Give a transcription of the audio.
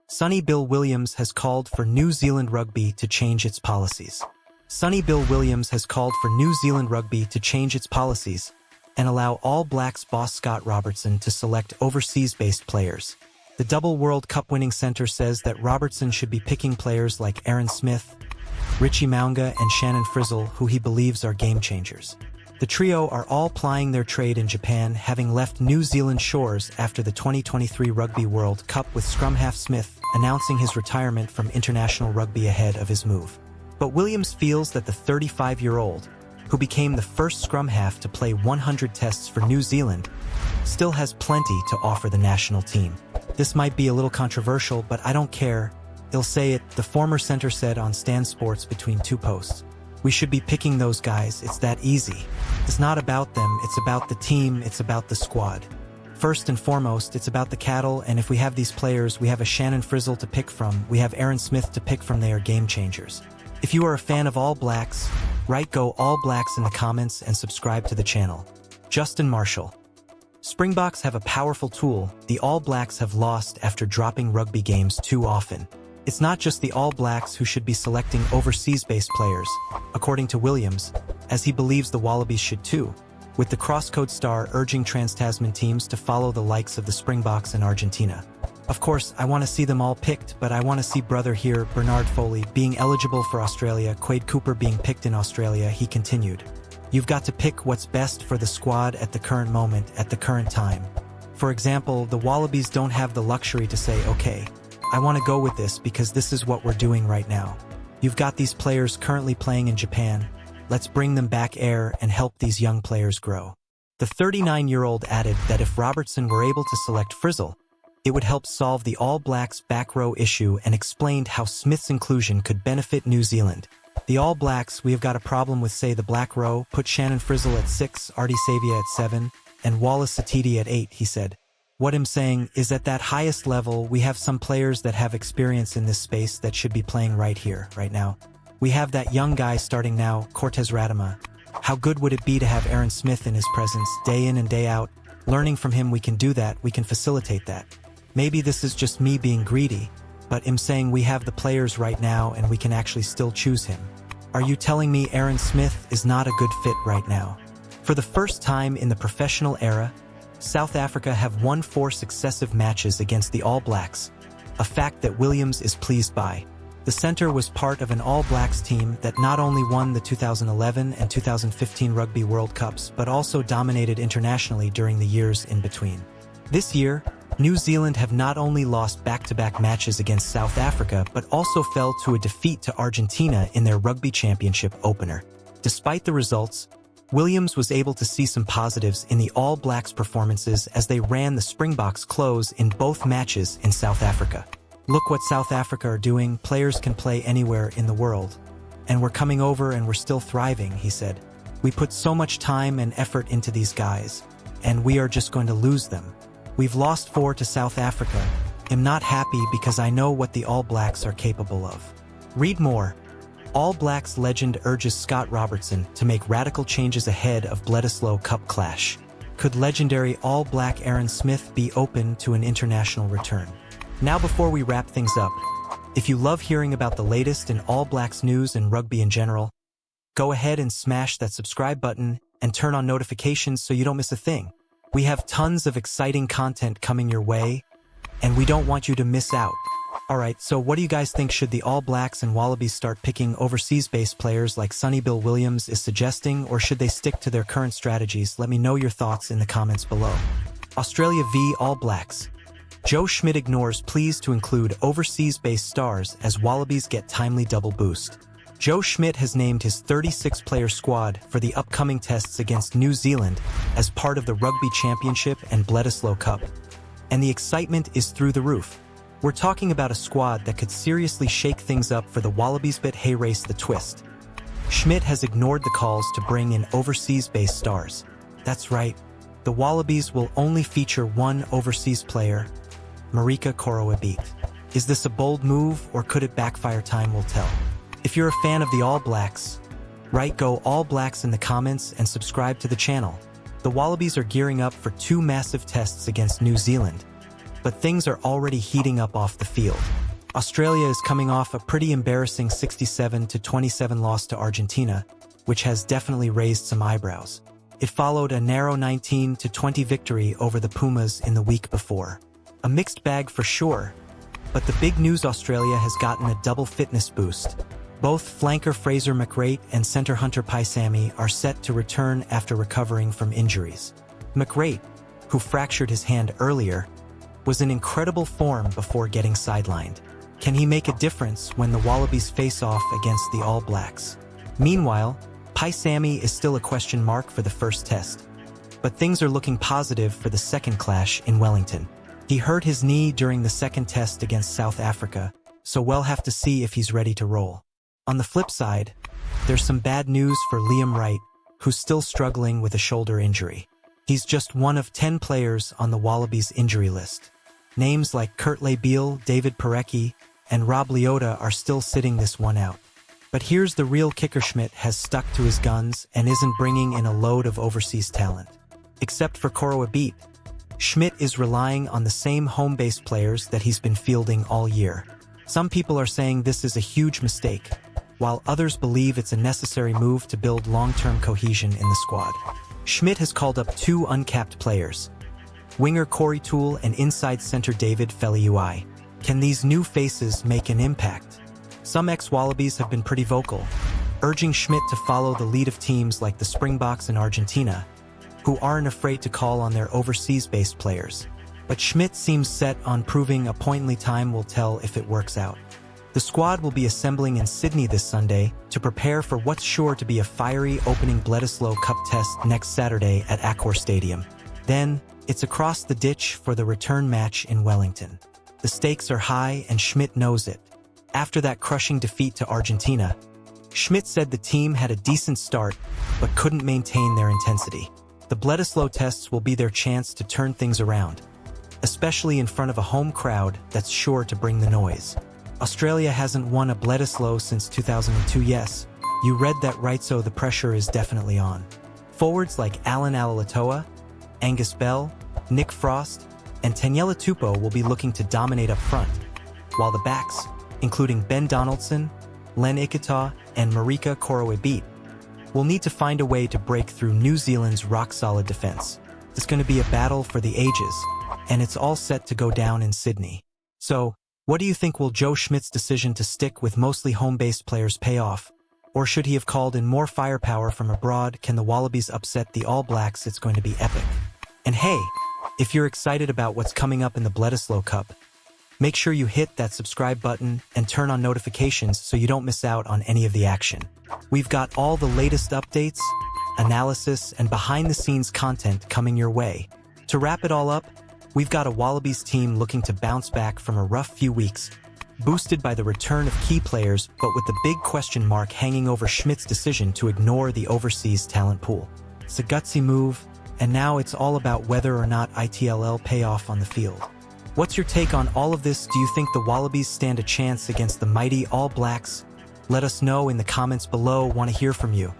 Sonny Bill Williams has called for New Zealand Rugby to change its policies. Sonny Bill Williams has called for New Zealand Rugby to change its policies and allow All Blacks boss Scott Robertson to select overseas-based players. The double World Cup winning center says that Robertson should be picking players like Aaron Smith, Richie Mounga, and Shannon Frizzell, who he believes are game-changers. The trio are all plying their trade in Japan, having left New Zealand shores after the 2023 Rugby World Cup, with scrum half Smith announcing his retirement from international rugby ahead of his move. But Williams feels that the 35-year-old, who became the first scrum half to play 100 tests for New Zealand, still has plenty to offer the national team. This might be a little controversial, but I don't care. He'll say it, the former center said on Stan Sports between two posts. We should be picking those guys, it's that easy. It's not about them, it's about the team, it's about the squad. First and foremost, it's about the cattle, and if we have these players, we have a Shannon Frizzell to pick from, we have Aaron Smith to pick from, they are game changers. If you are a fan of All Blacks, write Go All Blacks in the comments and subscribe to the channel. Justin Marshall. Springboks have a powerful tool. The All Blacks have lost after dropping rugby games too often. It's not just the All Blacks who should be selecting overseas-based players, according to Williams, as he believes the Wallabies should too, with the cross-code star urging trans-Tasman teams to follow the likes of the Springboks and Argentina. Of course, I want to see them all picked, but I want to see brother here, Bernard Foley, being eligible for Australia, Quade Cooper being picked in Australia, he continued. You've got to pick what's best for the squad at the current moment, at the current time. For example, the Wallabies don't have the luxury to say, okay, I want to go with this because this is what we're doing right now. You've got these players currently playing in Japan. Let's bring them back air and help these young players grow. The 39-year-old added that if Robertson were able to select Frizzell, it would help solve the All Blacks back row issue, and explained how Smith's inclusion could benefit New Zealand. The All Blacks, we have got a problem with, say, the black row. Put Shannon Frizzell at 6, Artie Savia at 7, and Wallace Satiti at 8, he said. What I'm saying is at that highest level, we have some players that have experience in this space that should be playing right here, right now. We have that young guy starting now, Cortez Radama. How good would it be to have Aaron Smith in his presence, day in and day out? Learning from him, we can do that, we can facilitate that. Maybe this is just me being greedy, but I'm saying we have the players right now and we can actually still choose him. Are you telling me Aaron Smith is not a good fit right now? For the first time in the professional era, South Africa have won 4 successive matches against the All Blacks, a fact that Williams is pleased by. The center was part of an All Blacks team that not only won the 2011 and 2015 Rugby World Cups, but also dominated internationally during the years in between. This year, New Zealand have not only lost back-to-back matches against South Africa, but also fell to a defeat to Argentina in their Rugby Championship opener. Despite the results, Williams was able to see some positives in the All Blacks' performances as they ran the Springboks close in both matches in South Africa. Look what South Africa are doing, players can play anywhere in the world. And we're coming over and we're still thriving, he said. We put so much time and effort into these guys, and we are just going to lose them. We've lost 4 to South Africa. I'm not happy because I know what the All Blacks are capable of. Read more. All Blacks legend urges Scott Robertson to make radical changes ahead of Bledisloe Cup clash. Could legendary All Black Aaron Smith be open to an international return? Now, before we wrap things up, if you love hearing about the latest in All Blacks news and rugby in general, go ahead and smash that subscribe button and turn on notifications so you don't miss a thing. We have tons of exciting content coming your way, and we don't want you to miss out. Alright, so what do you guys think? Should the All Blacks and Wallabies start picking overseas-based players like Sonny Bill Williams is suggesting, or should they stick to their current strategies? Let me know your thoughts in the comments below. Australia v All Blacks. Joe Schmidt ignores pleas to include overseas-based stars as Wallabies get timely double boost. Joe Schmidt has named his 36-player squad for the upcoming tests against New Zealand as part of the Rugby Championship and Bledisloe Cup. And the excitement is through the roof. We're talking about a squad that could seriously shake things up for the Wallabies, but hey, race the twist. Schmidt has ignored the calls to bring in overseas-based stars. That's right, the Wallabies will only feature one overseas player, Marika Koroibete. Is this a bold move, or could it backfire? Time will tell. If you're a fan of the All Blacks, write Go All Blacks in the comments and subscribe to the channel. The Wallabies are gearing up for 2 massive tests against New Zealand, but things are already heating up off the field. Australia is coming off a pretty embarrassing 67-27 loss to Argentina, which has definitely raised some eyebrows. It followed a narrow 19-20 victory over the Pumas in the week before. A mixed bag for sure, but the big news: Australia has gotten a double fitness boost. Both flanker Fraser McReight and centre Hunter Paisami are set to return after recovering from injuries. McReight, who fractured his hand earlier, was in incredible form before getting sidelined. Can he make a difference when the Wallabies face off against the All Blacks? Meanwhile, Paisami is still a question mark for the first test, but things are looking positive for the second clash in Wellington. He hurt his knee during the second test against South Africa, so we'll have to see if he's ready to roll. On the flip side, there's some bad news for Liam Wright, who's still struggling with a shoulder injury. He's just one of 10 players on the Wallabies injury list. Names like Kurt Beale, David Parecki, and Rob Leota are still sitting this one out. But here's the real kicker: Schmidt has stuck to his guns and isn't bringing in a load of overseas talent. Except for Korowa Beat, Schmidt is relying on the same home-based players that he's been fielding all year. Some people are saying this is a huge mistake, while others believe it's a necessary move to build long-term cohesion in the squad. Schmidt has called up 2 uncapped players, winger Corey Toole and inside center David Feliui. Can these new faces make an impact? Some ex-Wallabies have been pretty vocal, urging Schmidt to follow the lead of teams like the Springboks in Argentina, who aren't afraid to call on their overseas-based players. But Schmidt seems set on proving a point. Only time will tell if it works out. The squad will be assembling in Sydney this Sunday to prepare for what's sure to be a fiery opening Bledisloe Cup test next Saturday at Accor Stadium. Then, it's across the ditch for the return match in Wellington. The stakes are high and Schmidt knows it. After that crushing defeat to Argentina, Schmidt said the team had a decent start but couldn't maintain their intensity. The Bledisloe tests will be their chance to turn things around, especially in front of a home crowd that's sure to bring the noise. Australia hasn't won a Bledisloe since 2002. Yes, you read that right, so the pressure is definitely on. Forwards like Alan Alalatoa, Angus Bell, Nick Frost, and Taniela Tupou will be looking to dominate up front, while the backs, including Ben Donaldson, Len Ikitau, and Marika Korowa Beat, will need to find a way to break through New Zealand's rock-solid defense. It's going to be a battle for the ages, and it's all set to go down in Sydney. So, what do you think? Will Joe Schmidt's decision to stick with mostly home-based players pay off? Or should he have called in more firepower from abroad? Can the Wallabies upset the All Blacks? It's going to be epic. And hey, if you're excited about what's coming up in the Bledisloe Cup, make sure you hit that subscribe button and turn on notifications so you don't miss out on any of the action. We've got all the latest updates, analysis, and behind-the-scenes content coming your way. To wrap it all up, we've got a Wallabies team looking to bounce back from a rough few weeks, boosted by the return of key players, but with the big question mark hanging over Schmidt's decision to ignore the overseas talent pool. It's a gutsy move, and now it's all about whether or not it'll pay off on the field. What's your take on all of this? Do you think the Wallabies stand a chance against the mighty All Blacks? Let us know in the comments below. Want to hear from you.